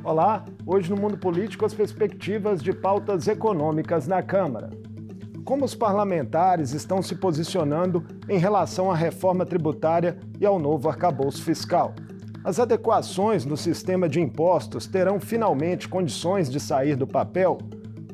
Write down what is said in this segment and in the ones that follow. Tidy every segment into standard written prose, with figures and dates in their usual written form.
Olá, hoje no Mundo Político as perspectivas de pautas econômicas na Câmara. Como os parlamentares estão se posicionando em relação à reforma tributária e ao novo arcabouço fiscal? As adequações no sistema de impostos terão finalmente condições de sair do papel?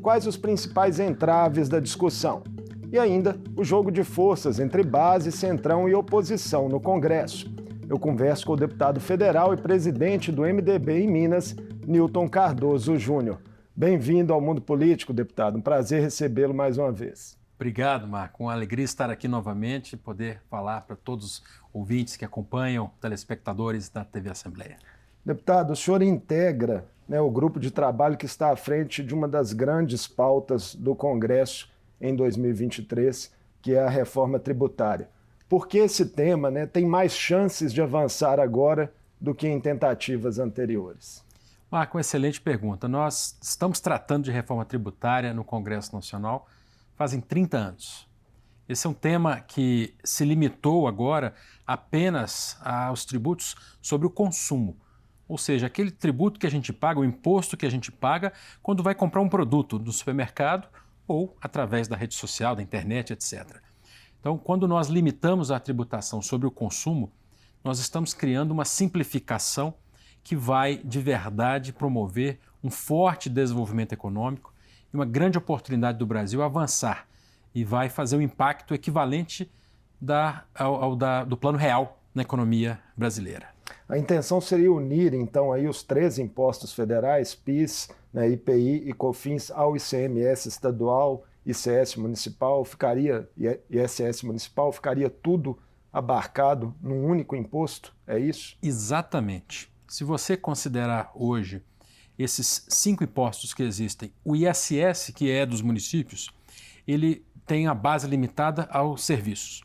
Quais os principais entraves da discussão? E ainda o jogo de forças entre base, centrão e oposição no Congresso. Eu converso com o deputado federal e presidente do MDB em Minas, Newton Cardoso Júnior. Bem-vindo ao Mundo Político, deputado. Um prazer recebê-lo mais uma vez. Obrigado, Marco. Uma alegria estar aqui novamente e poder falar para todos os ouvintes que acompanham, telespectadores da TV Assembleia. Deputado, o senhor integra o grupo de trabalho que está à frente de uma das grandes pautas do Congresso em 2023, que é a reforma tributária. Por que esse tema tem mais chances de avançar agora do que em tentativas anteriores? Marco, uma excelente pergunta. Nós estamos tratando de reforma tributária no Congresso Nacional fazem 30 anos. Esse é um tema que se limitou agora apenas aos tributos sobre o consumo, ou seja, aquele tributo que a gente paga, o imposto que a gente paga quando vai comprar um produto no supermercado ou através da rede social, da internet, etc. Então, quando nós limitamos a tributação sobre o consumo, nós estamos criando uma simplificação que vai, de verdade, promover um forte desenvolvimento econômico e uma grande oportunidade do Brasil avançar e vai fazer um impacto equivalente do plano real na economia brasileira. A intenção seria unir, então, aí os três impostos federais, PIS, IPI e COFINS, ao ICMS estadual, ICS municipal, ISS municipal, ficaria tudo abarcado num único imposto, é isso? Exatamente. Se você considerar hoje esses 5 impostos que existem, o ISS, que é dos municípios, ele tem a base limitada aos serviços.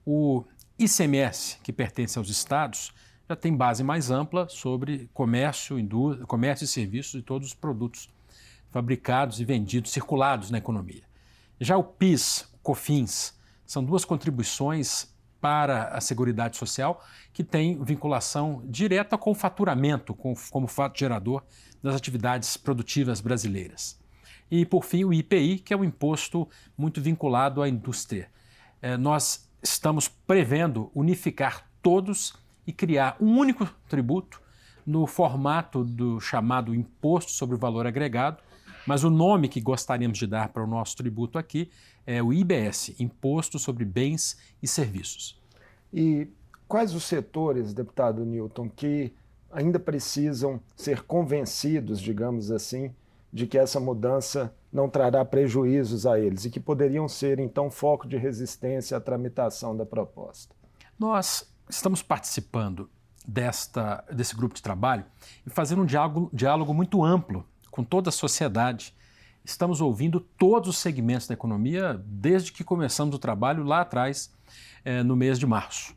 O ICMS, que pertence aos estados, já tem base mais ampla sobre comércio e serviços e todos os produtos fabricados e vendidos, circulados na economia. Já o PIS, o COFINS, são 2 contribuições para a Seguridade Social que têm vinculação direta com o faturamento, como fato gerador das atividades produtivas brasileiras. E, por fim, o IPI, que é um imposto muito vinculado à indústria. Nós estamos prevendo unificar todos e criar um único tributo no formato do chamado Imposto sobre o Valor Agregado, mas o nome que gostaríamos de dar para o nosso tributo aqui é o IBS, Imposto sobre Bens e Serviços. E quais os setores, deputado Newton, que ainda precisam ser convencidos, digamos assim, de que essa mudança não trará prejuízos a eles e que poderiam ser, então, foco de resistência à tramitação da proposta? Nós estamos participando desse grupo de trabalho e fazendo um diálogo muito amplo com toda a sociedade. Estamos ouvindo todos os segmentos da economia desde que começamos o trabalho lá atrás, no mês de março.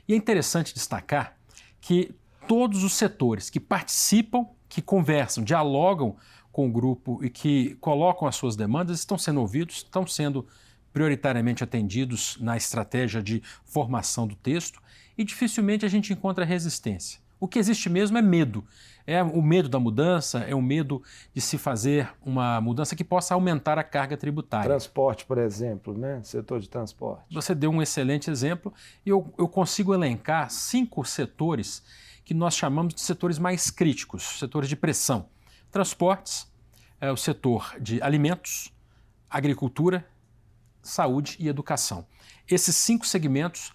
E é interessante destacar que todos os setores que participam, que conversam, dialogam com o grupo e que colocam as suas demandas estão sendo ouvidos, estão sendo prioritariamente atendidos na estratégia de formação do texto e dificilmente a gente encontra resistência. O que existe mesmo é medo. É o medo da mudança, é o medo de se fazer uma mudança que possa aumentar a carga tributária. Transporte, por exemplo, setor de transporte. Você deu um excelente exemplo e eu consigo elencar 5 setores que nós chamamos de setores mais críticos, setores de pressão. Transportes, o setor de alimentos, agricultura, saúde e educação. Esses 5 segmentos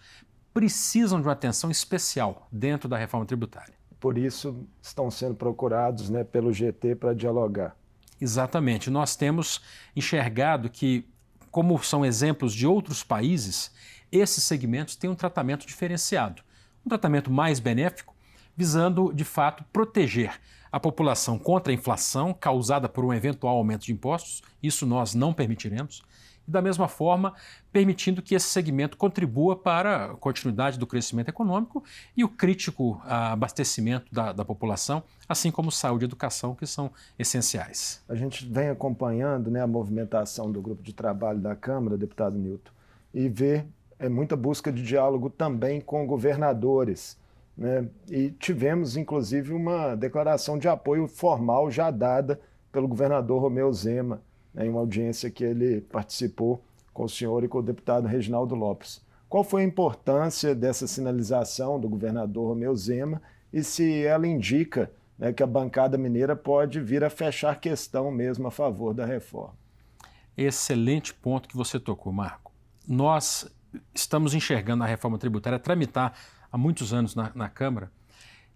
precisam de uma atenção especial dentro da reforma tributária. Por isso estão sendo procurados pelo GT para dialogar. Exatamente. Nós temos enxergado que, como são exemplos de outros países, esses segmentos têm um tratamento diferenciado, um tratamento mais benéfico, visando, de fato, proteger a população contra a inflação causada por um eventual aumento de impostos. Isso nós não permitiremos. E, da mesma forma, permitindo que esse segmento contribua para a continuidade do crescimento econômico e o crítico abastecimento da população, assim como saúde e educação, que são essenciais. A gente vem acompanhando a movimentação do grupo de trabalho da Câmara, deputado Newton, e vê muita busca de diálogo também com governadores, né? E tivemos, inclusive, uma declaração de apoio formal já dada pelo governador Romeu Zema, né, em uma audiência que ele participou com o senhor e com o deputado Reginaldo Lopes. Qual foi a importância dessa sinalização do governador Romeu Zema e se ela indica, né, que a bancada mineira pode vir a fechar questão mesmo a favor da reforma? Excelente ponto que você tocou, Marco. Nós estamos enxergando a reforma tributária tramitar há muitos anos na Câmara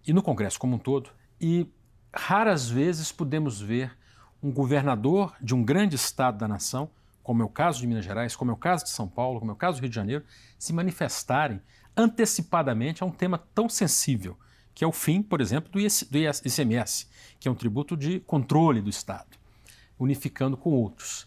e no Congresso como um todo, e raras vezes podemos ver um governador de um grande estado da nação, como é o caso de Minas Gerais, como é o caso de São Paulo, como é o caso do Rio de Janeiro, se manifestarem antecipadamente a um tema tão sensível, que é o fim, por exemplo, do ICMS, que é um tributo de controle do Estado, unificando com outros.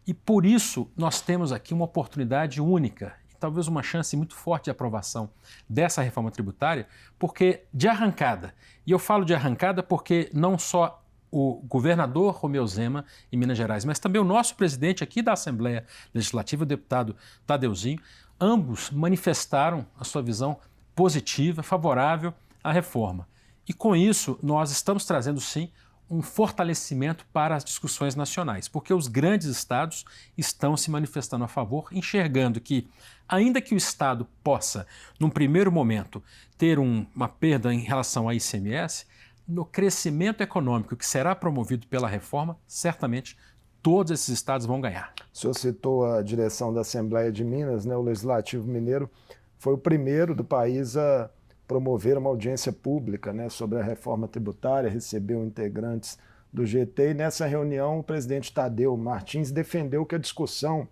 E por isso nós temos aqui uma oportunidade única, e talvez uma chance muito forte de aprovação dessa reforma tributária, porque de arrancada, e eu falo de arrancada porque não só o governador Romeu Zema em Minas Gerais, mas também o nosso presidente aqui da Assembleia Legislativa, o deputado Tadeuzinho, ambos manifestaram a sua visão positiva, favorável à reforma. E com isso nós estamos trazendo sim um fortalecimento para as discussões nacionais, porque os grandes estados estão se manifestando a favor, enxergando que, ainda que o Estado possa, num primeiro momento, ter uma perda em relação ao ICMS, no crescimento econômico que será promovido pela reforma, certamente todos esses estados vão ganhar. O senhor citou a direção da Assembleia de Minas, né? O Legislativo Mineiro foi o primeiro do país a promover uma audiência pública, né, sobre a reforma tributária, recebeu integrantes do GT, e nessa reunião o presidente Tadeu Martins defendeu que a discussão,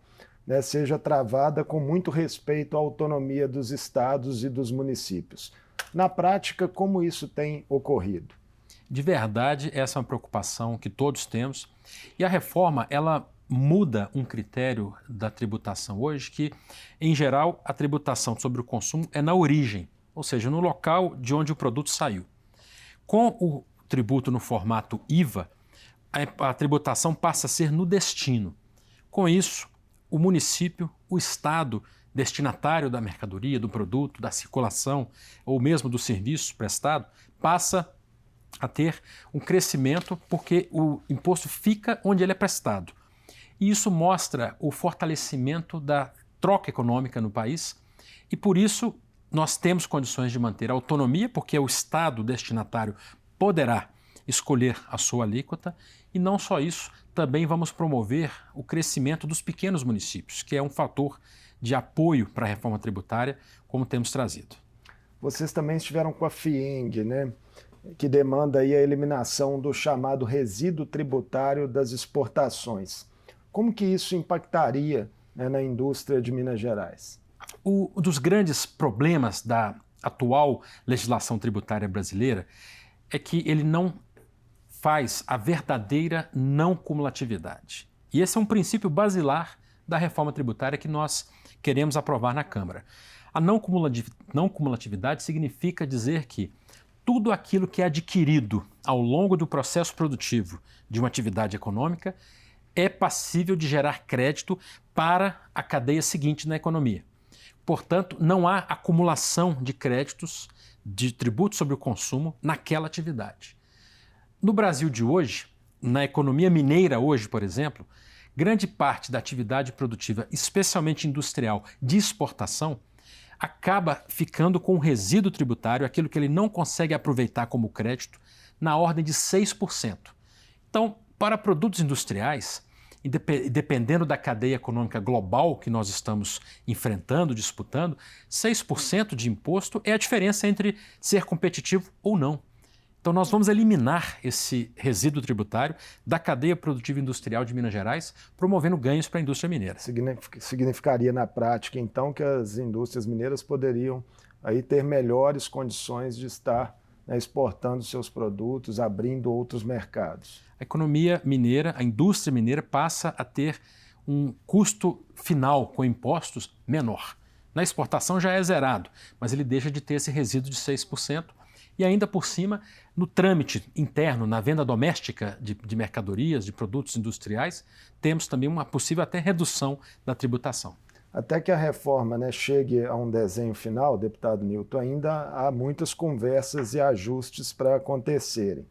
né, seja travada com muito respeito à autonomia dos estados e dos municípios. Na prática, como isso tem ocorrido? De verdade, essa é uma preocupação que todos temos, e a reforma, ela muda um critério da tributação hoje que, em geral, a tributação sobre o consumo é na origem, ou seja, no local de onde o produto saiu. Com o tributo no formato IVA, a tributação passa a ser no destino. Com isso, o município, o estado destinatário da mercadoria, do produto, da circulação ou mesmo do serviço prestado, passa a ter um crescimento porque o imposto fica onde ele é prestado. E isso mostra o fortalecimento da troca econômica no país e, por isso, nós temos condições de manter a autonomia, porque o Estado destinatário poderá escolher a sua alíquota, e não só isso, também vamos promover o crescimento dos pequenos municípios, que é um fator de apoio para a reforma tributária, como temos trazido. Vocês também estiveram com a FIENG, né, que demanda aí a eliminação do chamado resíduo tributário das exportações. Como que isso impactaria, né, na indústria de Minas Gerais? Um dos grandes problemas da atual legislação tributária brasileira é que ele não faz a verdadeira não cumulatividade. E esse é um princípio basilar da reforma tributária que nós queremos aprovar na Câmara. A não cumulatividade significa dizer que tudo aquilo que é adquirido ao longo do processo produtivo de uma atividade econômica é passível de gerar crédito para a cadeia seguinte na economia. Portanto, não há acumulação de créditos de tributo sobre o consumo naquela atividade. No Brasil de hoje, na economia mineira hoje, por exemplo, grande parte da atividade produtiva, especialmente industrial, de exportação, acaba ficando com um resíduo tributário, aquilo que ele não consegue aproveitar como crédito, na ordem de 6%. Então, para produtos industriais, e dependendo da cadeia econômica global que nós estamos enfrentando, disputando, 6% de imposto é a diferença entre ser competitivo ou não. Então nós vamos eliminar esse resíduo tributário da cadeia produtiva industrial de Minas Gerais, promovendo ganhos para a indústria mineira. Significaria na prática, então, que as indústrias mineiras poderiam aí ter melhores condições de estar, né, exportando seus produtos, abrindo outros mercados. A economia mineira, a indústria mineira passa a ter um custo final com impostos menor. Na exportação já é zerado, mas ele deixa de ter esse resíduo de 6%. E ainda por cima, no trâmite interno, na venda doméstica de mercadorias, de produtos industriais, temos também uma possível até redução da tributação. Até que a reforma, né, chegue a um desenho final, deputado Nilton, ainda há muitas conversas e ajustes para acontecerem.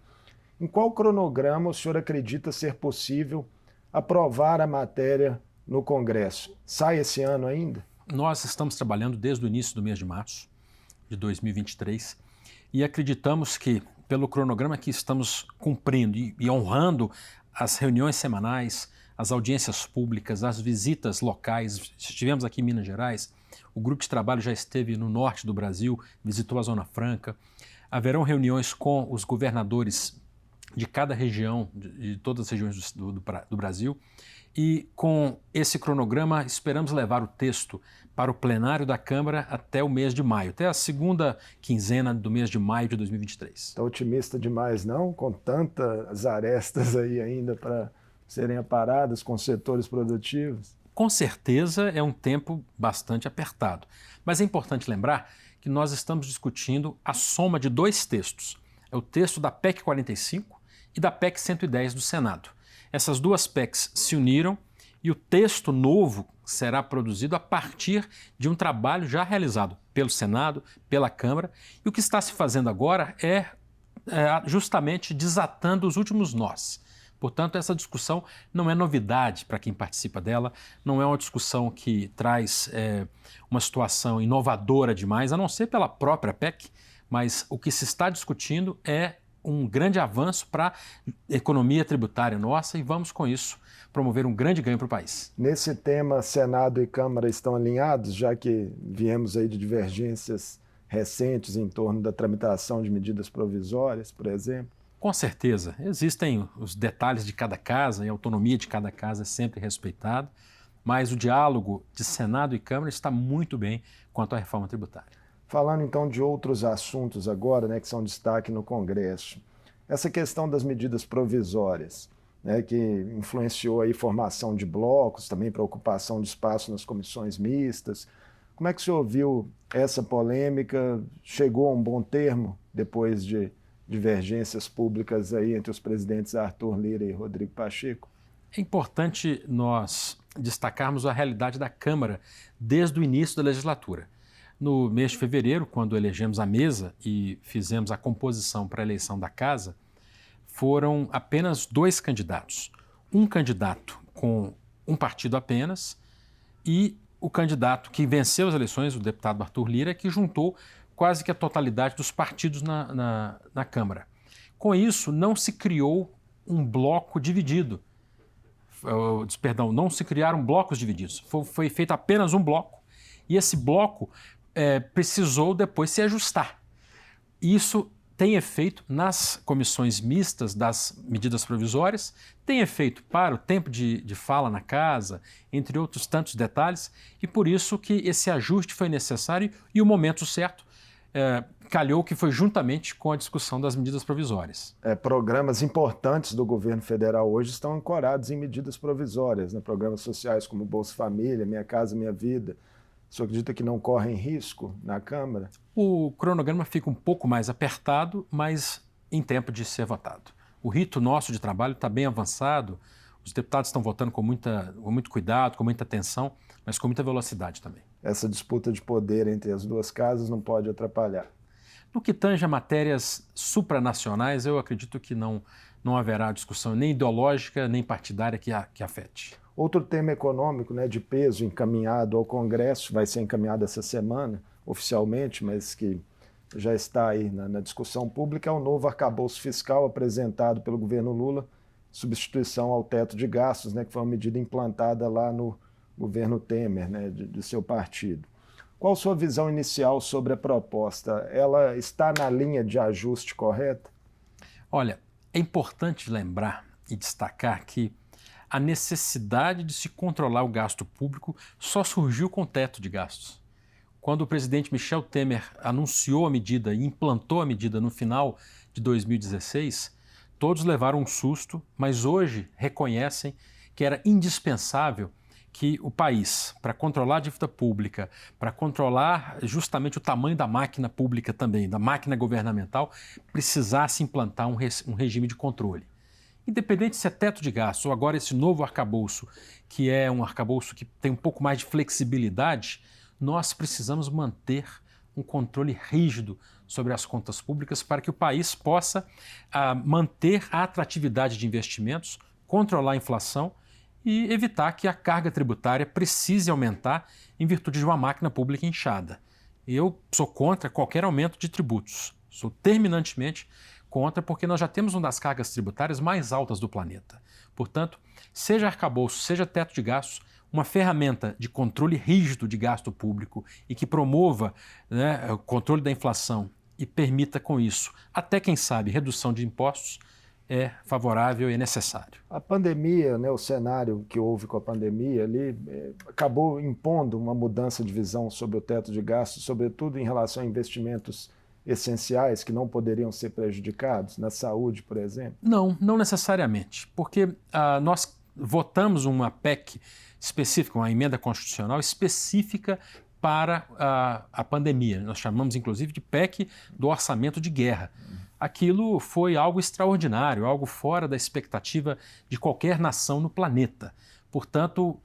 Em qual cronograma o senhor acredita ser possível aprovar a matéria no Congresso? Sai esse ano ainda? Nós estamos trabalhando desde o início do mês de março de 2023 e acreditamos que, pelo cronograma que estamos cumprindo e honrando as reuniões semanais, as audiências públicas, as visitas locais, estivemos aqui em Minas Gerais, o grupo de trabalho já esteve no norte do Brasil, visitou a Zona Franca, haverão reuniões com os governadores de cada região, de todas as regiões do Brasil, e com esse cronograma esperamos levar o texto para o plenário da Câmara até o mês de maio, até a segunda quinzena do mês de maio de 2023. Está otimista demais, não? Com tantas arestas aí ainda para serem aparadas com setores produtivos? Com certeza é um tempo bastante apertado, mas é importante lembrar que nós estamos discutindo a soma de dois textos. É o texto da PEC 45 e da PEC 110 do Senado. Essas duas PECs se uniram e o texto novo será produzido a partir de um trabalho já realizado pelo Senado, pela Câmara, e o que está se fazendo agora é justamente desatando os últimos nós. Portanto, essa discussão não é novidade para quem participa dela, não é uma discussão que traz uma situação inovadora demais, a não ser pela própria PEC, mas o que se está discutindo é um grande avanço para a economia tributária nossa e vamos, com isso, promover um grande ganho para o país. Nesse tema, Senado e Câmara estão alinhados, já que viemos aí de divergências recentes em torno da tramitação de medidas provisórias, por exemplo? Com certeza. Existem os detalhes de cada casa e a autonomia de cada casa é sempre respeitada, mas o diálogo de Senado e Câmara está muito bem quanto à reforma tributária. Falando então de outros assuntos agora, né, que são destaque no Congresso, essa questão das medidas provisórias, né, que influenciou aí formação de blocos, também para ocupação de espaço nas comissões mistas. Como é que o senhor viu essa polêmica? Chegou a um bom termo depois de divergências públicas aí entre os presidentes Arthur Lira e Rodrigo Pacheco? É importante nós destacarmos a realidade da Câmara desde o início da legislatura. No mês de fevereiro, quando elegemos a mesa e fizemos a composição para a eleição da casa, foram apenas dois candidatos. Um candidato com um partido apenas e o candidato que venceu as eleições, o deputado Arthur Lira, que juntou quase que a totalidade dos partidos na Câmara. Com isso, não se criou um bloco dividido. Perdão, não se criaram blocos divididos. Foi feito apenas um bloco e esse bloco precisou depois se ajustar. Isso tem efeito nas comissões mistas das medidas provisórias, tem efeito para o tempo de fala na casa, entre outros tantos detalhes, e por isso que esse ajuste foi necessário e o momento certo calhou que foi juntamente com a discussão das medidas provisórias. Programas importantes do governo federal hoje estão ancorados em medidas provisórias, né? Programas sociais como Bolsa Família, Minha Casa Minha Vida. O senhor acredita que não correm risco na Câmara? O cronograma fica um pouco mais apertado, mas em tempo de ser votado. O rito nosso de trabalho está bem avançado, os deputados estão votando com muito cuidado, com muita atenção, mas com muita velocidade também. Essa disputa de poder entre as duas casas não pode atrapalhar. No que tange a matérias supranacionais, eu acredito que não haverá discussão nem ideológica, nem partidária que afete. Outro tema econômico, né, de peso encaminhado ao Congresso, vai ser encaminhado essa semana, oficialmente, mas que já está aí na discussão pública, é o novo arcabouço fiscal apresentado pelo governo Lula, substituição ao teto de gastos, né, que foi uma medida implantada lá no governo Temer, né, de seu partido. Qual a sua visão inicial sobre a proposta? Ela está na linha de ajuste correta? Olha, é importante lembrar e destacar que a necessidade de se controlar o gasto público só surgiu com o teto de gastos. Quando o presidente Michel Temer anunciou a medida e implantou a medida no final de 2016, todos levaram um susto, mas hoje reconhecem que era indispensável que o país, para controlar a dívida pública, para controlar justamente o tamanho da máquina pública também, da máquina governamental, precisasse implantar um regime de controle. Independente se é teto de gastos ou agora esse novo arcabouço, que é um arcabouço que tem um pouco mais de flexibilidade, nós precisamos manter um controle rígido sobre as contas públicas para que o país possa manter a atratividade de investimentos, controlar a inflação e evitar que a carga tributária precise aumentar em virtude de uma máquina pública inchada. Eu sou contra qualquer aumento de tributos. Sou terminantemente contra, porque nós já temos uma das cargas tributárias mais altas do planeta. Portanto, seja arcabouço, seja teto de gastos, uma ferramenta de controle rígido de gasto público e que promova, né, o controle da inflação e permita com isso, até quem sabe, redução de impostos, é favorável e é necessário. A pandemia, né, o cenário que houve com a pandemia ali, acabou impondo uma mudança de visão sobre o teto de gastos, sobretudo em relação a investimentos essenciais que não poderiam ser prejudicados, na saúde, por exemplo? Não necessariamente, porque nós votamos uma PEC específica, uma emenda constitucional específica para a pandemia. Nós chamamos, inclusive, de PEC do orçamento de guerra. Aquilo foi algo extraordinário, algo fora da expectativa de qualquer nação no planeta. Portanto,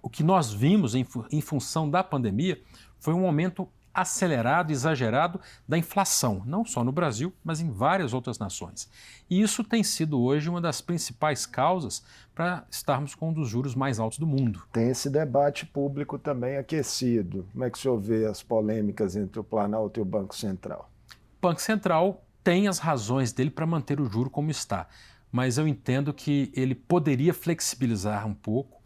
o que nós vimos em função da pandemia foi um aumento acelerado, exagerado da inflação, não só no Brasil, mas em várias outras nações. E isso tem sido hoje uma das principais causas para estarmos com um dos juros mais altos do mundo. Tem esse debate público também aquecido. Como é que o senhor vê as polêmicas entre o Planalto e o Banco Central? O Banco Central tem as razões dele para manter o juro como está, mas eu entendo que ele poderia flexibilizar um pouco.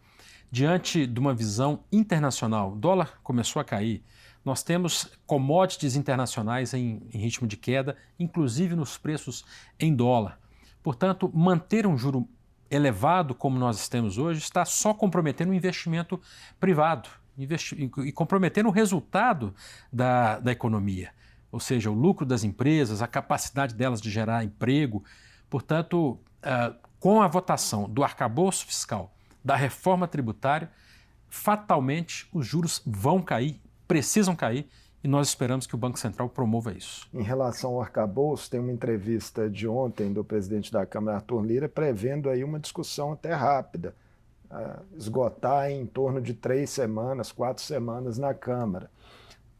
Diante de uma visão internacional, o dólar começou a cair, nós temos commodities internacionais em ritmo de queda, inclusive nos preços em dólar. Portanto, manter um juro elevado como nós temos hoje está só comprometendo o investimento privado e comprometendo o resultado da economia, ou seja, o lucro das empresas, a capacidade delas de gerar emprego. Portanto, com a votação do arcabouço fiscal, da reforma tributária, fatalmente os juros vão cair, precisam cair, e nós esperamos que o Banco Central promova isso. Em relação ao arcabouço, tem uma entrevista de ontem do presidente da Câmara, Arthur Lira, prevendo aí uma discussão até rápida, esgotar em torno de 3 semanas, 4 semanas na Câmara.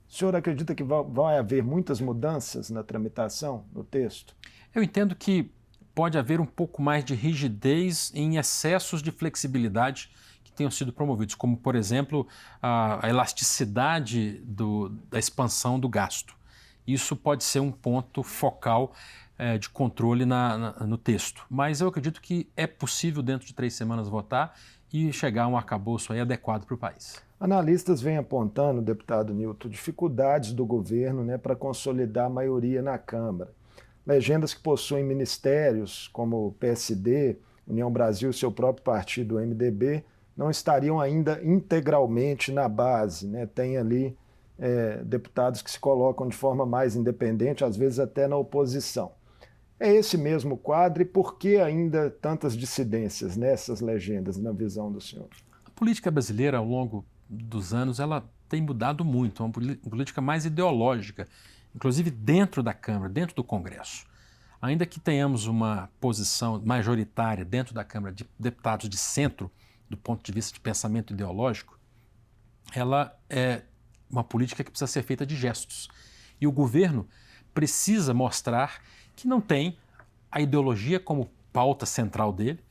O senhor acredita que vai haver muitas mudanças na tramitação, no texto? Eu entendo que pode haver um pouco mais de rigidez em excessos de flexibilidade que tenham sido promovidos, como, por exemplo, a elasticidade da expansão do gasto. Isso pode ser um ponto focal de controle no texto. Mas eu acredito que é possível, dentro de 3 semanas, votar e chegar a um arcabouço aí adequado para o país. Analistas vêm apontando, deputado Nilton, dificuldades do governo, né, para consolidar a maioria na Câmara. Legendas que possuem ministérios, como o PSD, União Brasil e seu próprio partido, o MDB, não estariam ainda integralmente na base, né? Tem ali deputados que se colocam de forma mais independente, às vezes até na oposição. É esse mesmo quadro, e por que ainda tantas dissidências nessas legendas, na visão do senhor? A política brasileira, ao longo dos anos, ela tem mudado muito, é uma política mais ideológica, inclusive dentro da Câmara, dentro do Congresso. Ainda que tenhamos uma posição majoritária dentro da Câmara de deputados de centro, do ponto de vista de pensamento ideológico, ela é uma política que precisa ser feita de gestos. E o governo precisa mostrar que não tem a ideologia como pauta central dele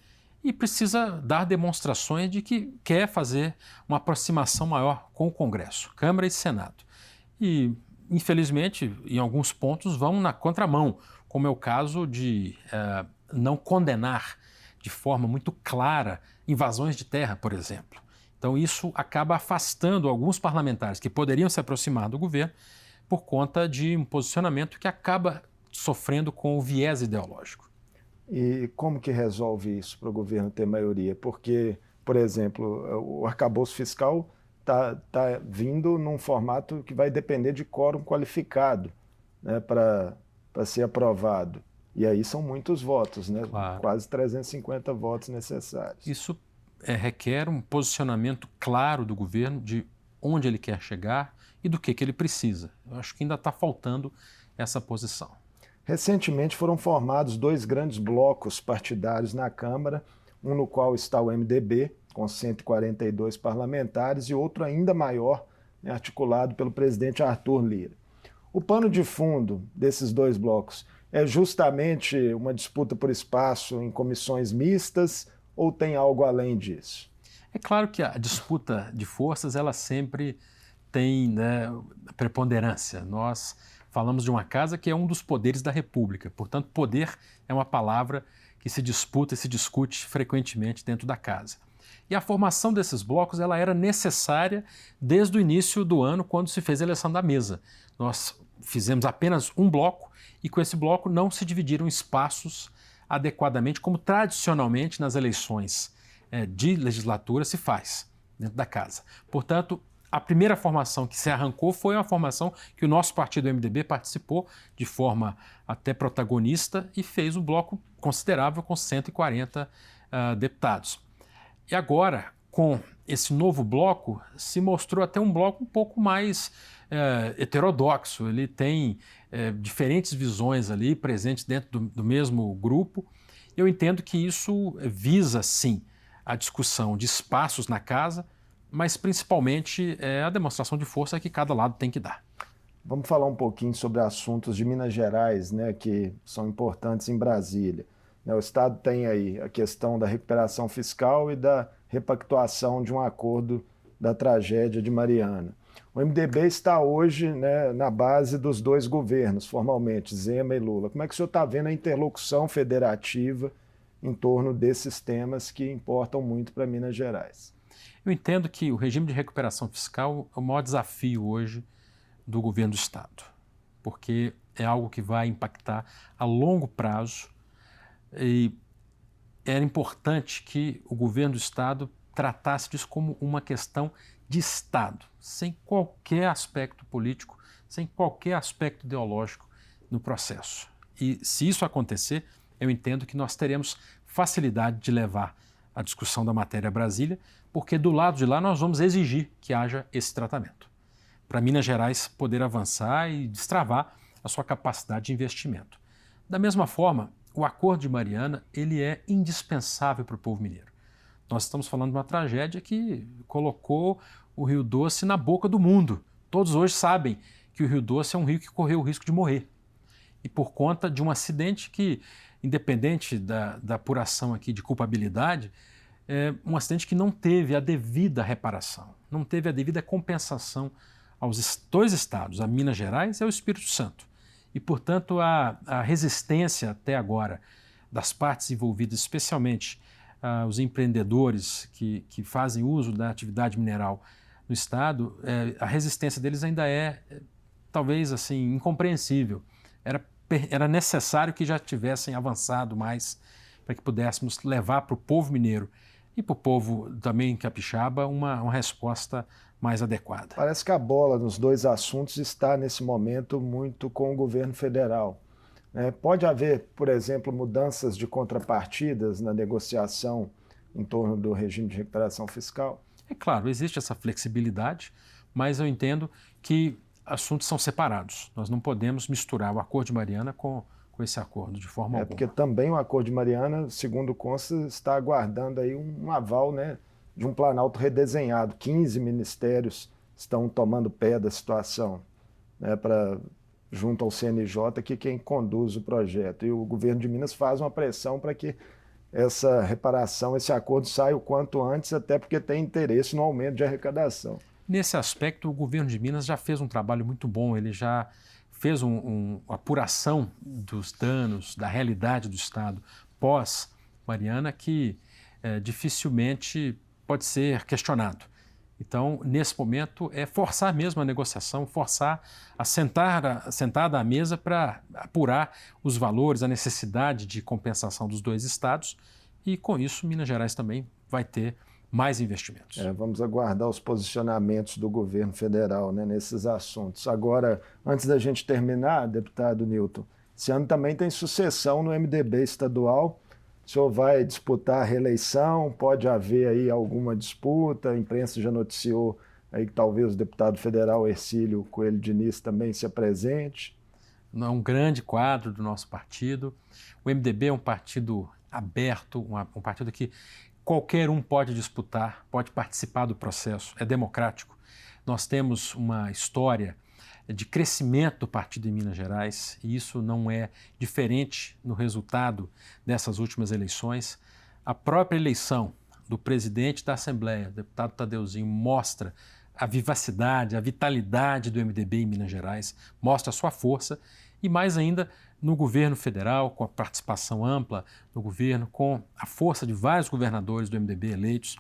e precisa dar demonstrações de que quer fazer uma aproximação maior com o Congresso, Câmara e Senado. E, infelizmente, em alguns pontos vão na contramão, como é o caso de não condenar de forma muito clara invasões de terra, por exemplo. Então isso acaba afastando alguns parlamentares que poderiam se aproximar do governo por conta de um posicionamento que acaba sofrendo com o viés ideológico. E como que resolve isso para o governo ter maioria? Porque, por exemplo, o arcabouço fiscal está vindo num formato que vai depender de quórum qualificado, né, para ser aprovado. E aí são muitos votos, né? Claro. Quase 350 votos necessários. Isso requer um posicionamento claro do governo de onde ele quer chegar e do que ele precisa. Eu acho que ainda está faltando essa posição. Recentemente foram formados dois grandes blocos partidários na Câmara, um no qual está o MDB, com 142 parlamentares, e outro ainda maior, articulado pelo presidente Arthur Lira. O pano de fundo desses dois blocos é justamente uma disputa por espaço em comissões mistas ou tem algo além disso? É claro que a disputa de forças ela sempre tem, né, preponderância. Nós falamos de uma casa que é um dos poderes da República, portanto, poder é uma palavra que se disputa e se discute frequentemente dentro da casa. E a formação desses blocos ela era necessária desde o início do ano, quando se fez a eleição da mesa. Nós fizemos apenas um bloco e com esse bloco não se dividiram espaços adequadamente, como tradicionalmente nas eleições de legislatura se faz dentro da casa. Portanto, a primeira formação que se arrancou foi uma formação que o nosso partido, o MDB, participou de forma até protagonista e fez um bloco considerável com 140 deputados. E agora, com esse novo bloco, se mostrou até um bloco um pouco mais heterodoxo. Ele tem diferentes visões ali presentes dentro do mesmo grupo. Eu entendo que isso visa, sim, a discussão de espaços na casa, mas principalmente a demonstração de força que cada lado tem que dar. Vamos falar um pouquinho sobre assuntos de Minas Gerais, né, que são importantes em Brasília. O Estado tem aí a questão da recuperação fiscal e da repactuação de um acordo da tragédia de Mariana. O MDB está hoje, né, na base dos dois governos, formalmente, Zema e Lula. Como é que o senhor está vendo a interlocução federativa em torno desses temas que importam muito para Minas Gerais? Eu entendo que o regime de recuperação fiscal é o maior desafio hoje do governo do Estado, porque é algo que vai impactar a longo prazo e era importante que o governo do Estado tratasse disso como uma questão de Estado, sem qualquer aspecto político, sem qualquer aspecto ideológico no processo. E se isso acontecer, eu entendo que nós teremos facilidade de levar a discussão da matéria a Brasília, porque do lado de lá nós vamos exigir que haja esse tratamento, para Minas Gerais poder avançar e destravar a sua capacidade de investimento. Da mesma forma, o Acordo de Mariana ele é indispensável para o povo mineiro. Nós estamos falando de uma tragédia que colocou o Rio Doce na boca do mundo. Todos hoje sabem que o Rio Doce é um rio que correu o risco de morrer. E por conta de um acidente que, independente da apuração aqui de culpabilidade, é um acidente que não teve a devida reparação, não teve a devida compensação aos dois estados, a Minas Gerais e ao Espírito Santo. E, portanto, a resistência até agora das partes envolvidas, especialmente os empreendedores que fazem uso da atividade mineral no Estado, a resistência deles ainda é, talvez, assim, incompreensível. Era necessário que já tivessem avançado mais para que pudéssemos levar para o povo mineiro e para o povo também capixaba uma resposta mais adequada. Parece que a bola nos dois assuntos está, nesse momento, muito com o governo federal. Pode haver, por exemplo, mudanças de contrapartidas na negociação em torno do regime de recuperação fiscal? É claro, existe essa flexibilidade, mas eu entendo que assuntos são separados. Nós não podemos misturar o Acordo de Mariana com esse acordo de forma alguma. Porque também o Acordo de Mariana, segundo consta, está aguardando aí um aval, né, de um Planalto redesenhado. 15 ministérios estão tomando pé da situação, né, junto ao CNJ, que é quem conduz o projeto. E o governo de Minas faz uma pressão para que essa reparação, esse acordo saia o quanto antes, até porque tem interesse no aumento de arrecadação. Nesse aspecto, o governo de Minas já fez um trabalho muito bom, ele já fez uma apuração dos danos, da realidade do Estado pós-Mariana, que dificilmente pode ser questionado. Então, nesse momento, é forçar mesmo a negociação, forçar a sentada à mesa para apurar os valores, a necessidade de compensação dos dois estados e, com isso, Minas Gerais também vai ter mais investimentos. Vamos aguardar os posicionamentos do governo federal, né, nesses assuntos. Agora, antes da gente terminar, deputado Newton, esse ano também tem sucessão no MDB estadual. O senhor vai disputar a reeleição? Pode haver aí alguma disputa? A imprensa já noticiou aí que talvez o deputado federal Hercílio Coelho Diniz também se apresente. é um grande quadro do nosso partido. O MDB é um partido aberto, um partido que qualquer um pode disputar, pode participar do processo, é democrático. Nós temos uma história de crescimento do partido em Minas Gerais e isso não é diferente no resultado dessas últimas eleições. A própria eleição do presidente da Assembleia, deputado Tadeuzinho, mostra a vivacidade, a vitalidade do MDB em Minas Gerais, mostra a sua força e mais ainda no governo federal, com a participação ampla no governo, com a força de vários governadores do MDB eleitos.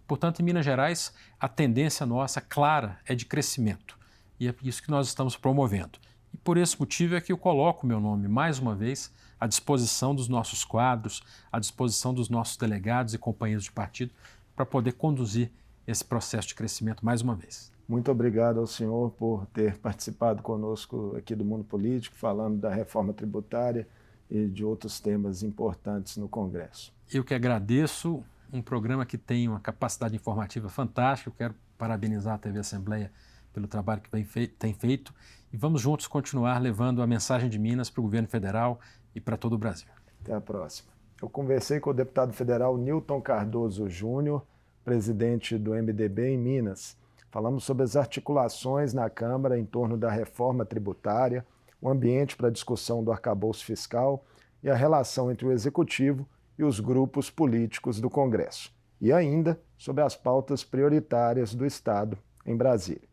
Portanto, em Minas Gerais, a tendência nossa clara é de crescimento e é isso que nós estamos promovendo. E por esse motivo é que eu coloco o meu nome, mais uma vez, à disposição dos nossos quadros, à disposição dos nossos delegados e companheiros de partido para poder conduzir esse processo de crescimento mais uma vez. Muito obrigado ao senhor por ter participado conosco aqui do Mundo Político, falando da reforma tributária e de outros temas importantes no Congresso. Eu que agradeço, um programa que tem uma capacidade informativa fantástica. Eu quero parabenizar a TV Assembleia pelo trabalho que tem feito e vamos juntos continuar levando a mensagem de Minas para o governo federal e para todo o Brasil. Até a próxima. Eu conversei com o deputado federal Nilton Cardoso Júnior, presidente do MDB em Minas. Falamos sobre as articulações na Câmara em torno da reforma tributária, o ambiente para a discussão do arcabouço fiscal e a relação entre o Executivo e os grupos políticos do Congresso. E ainda sobre as pautas prioritárias do Estado em Brasília.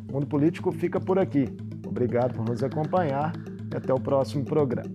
O Mundo Político fica por aqui. Obrigado por nos acompanhar e até o próximo programa.